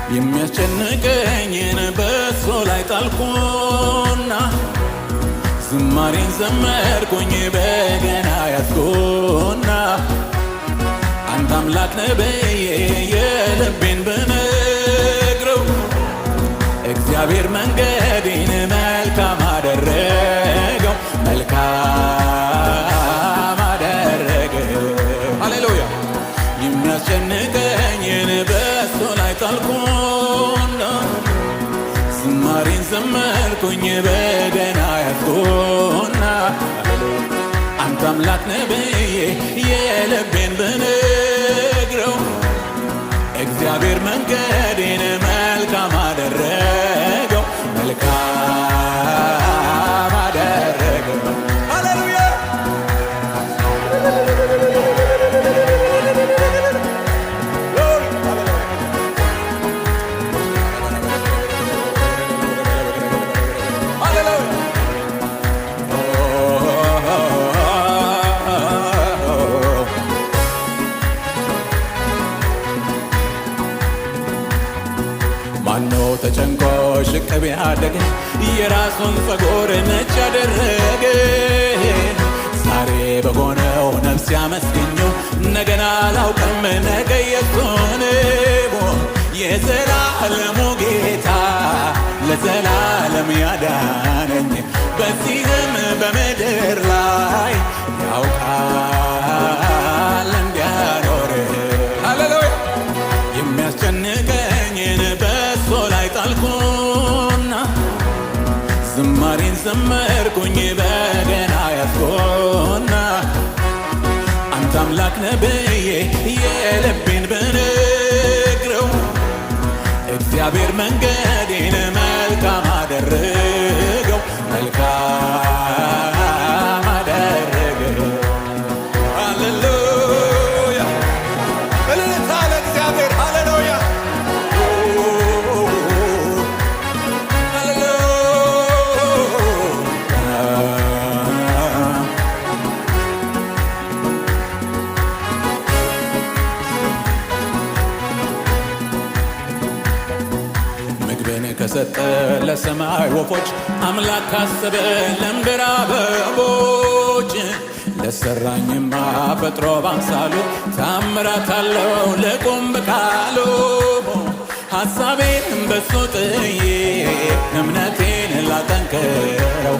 የሚያስጨንቀኝን በእሱ ላይ ጣልኩና ዝማሬን ዘመርኩኝ በገና ያዝኩና አንተ አምላክ ነህ ብዬ የልቤን ብነግረው እግዚአብሔር መንገዴን መልካም አደረገው፣ መልካም አደረገው። ሃሌሉያ። የሚያስጨንቀኝን በእሱ ላይ ጣልኩና ዝማሬን ዘመርኩኝ በገና ያዝኩና አንተ አምላክ ነህ ብዬ የልቤን ብነግረው እግዚአብሔር መንገዴን መልካም አደረገው፣ መልካም አደረገው። ሃሌሉያ። ማነው ተጨንቆ ሽቅብ ያደገ የራሱን ፀጉር ነጭ ያደረገ? ዛሬ በሆነው ነፍስ ያመስገኘው ነገን አላውቅም ነገ የሱ ነው። የዘላለሙ ጌታ ለዘላለም ያዳነኝ በዚህም በምድር ላይ ያውቃል እንዲያኖር። ሃሌሉያ። የሚያስጨንቀኝን በእሱ ላይ ጣልኩና ዝማሬን ዘመርኩኝ በገና ያዝኩና አንተ አምላክ ነህ ብዬ የልቤን ብነግረው እግዚአብሔር መንገዴን መልካም አደረገው፣ መልካም አደረገው። ሃሌሉያ። እልልታ ለእግዚአብሔር። ሃሌሉያ። ምግብን ከሰጠ ለሰማይ ወፎች አምላክ ካሰበ ለምድር አበቦች ለሰራኝማ ፈጥሮ ባምሳሉ ታምራት አለው ልቁም በቃሉ። ሐሳቤን በሱ ጥዬ እምነቴን ላጠንክረው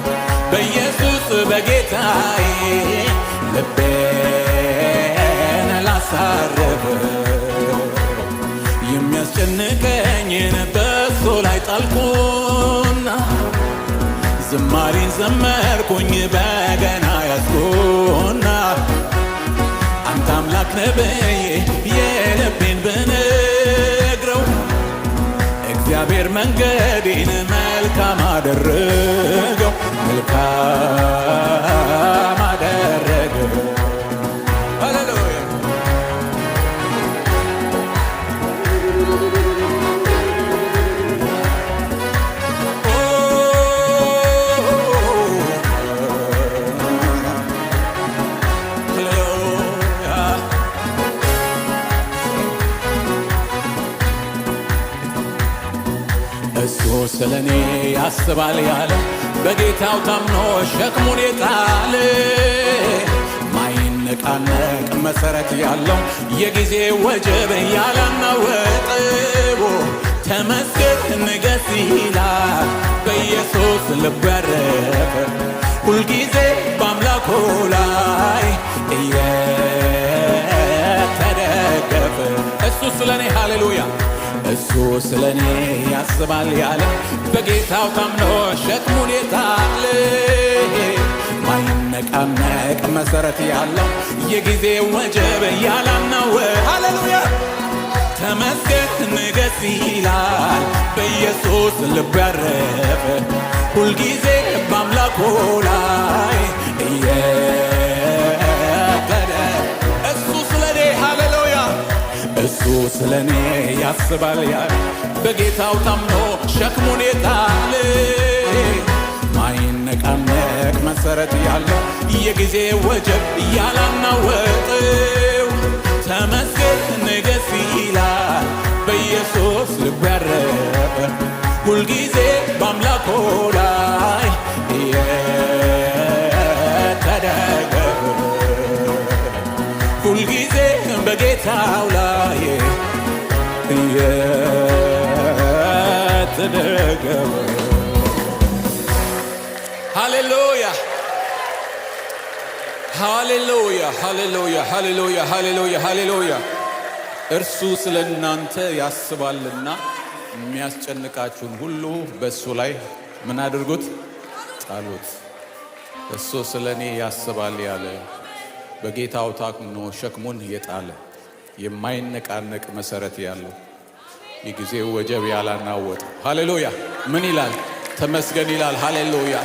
በኢየሱስ በጌታዬ ልቤን ላሳርፈው የሚያስጨንቀኝን በሱ ላይ ጣልኩና ዝማሬን ዘመርኩኝ በገና ያዝኩና አንተ አምላክ ነህ ብዬ የልቤን ብነግረው እግዚአብሔር መንገዴን መልካም አደረገው፣ መልካም አደረገው። ሃሌሉያ። እሱ ስለኔ ያስባል ያለ በጌታው ታምኖ ሸክሙን የጣለ ማይነቃነቅ መሰረት ያለው የጊዜ ወጀብ ያላናወጠው ተመስገን ንገስ ይላል በኢየሱስ ልቡ ያረፈ ሁልጊዜ በአምላኩ ላይ እየተደገፈ እሱ ስለኔ ሃሌሉያ እሱ ስለኔ ያስባል ያለ በጌታው ታምኖ ሸክሙን የጣለ ማይነቃነቅ መሰረት ያለው የጊዜ ወጀብ ያላናወ ሃሌሉያ ተመስገን ንገስ ይላል በኢየሱስ ልቡ ያረፈ ሁልጊዜ በአምላኩ ላይ እየተደ እሱ ስለኔ ሃሌሉያ እሱ ስለኔ ያስባል ያለ በጌታው ታምኖ ሸክሙን የጣለ ማይነቃነቅ መሰረት ያለው የጊዜ ወጀብ ያላናወጠው ተመስገን ንገስ ይላል በኢየሱስ ልብ ያረፈ ሁልጊዜ በአምላኮ ላይ የተደገፈ ሁልጊዜ በጌታው ላይ የተደገፈ ሃሌሉያ ሃሌሉያ ሃሌሉያ ሃሌሉያ ሃሌሉያ ሃሌሉያ። እርሱ ስለ እናንተ ያስባልና የሚያስጨንቃችሁን ሁሉ በእሱ ላይ ምን አድርጉት? ጣሉት። እሱ ስለ እኔ ያስባል ያለ በጌታው ታምኖ ሸክሙን የጣለ የማይነቃነቅ መሰረት ያለው የጊዜው ወጀብ ያላናወጠ ሃሌሉያ ምን ይላል? ተመስገን ይላል። ሃሌሉያ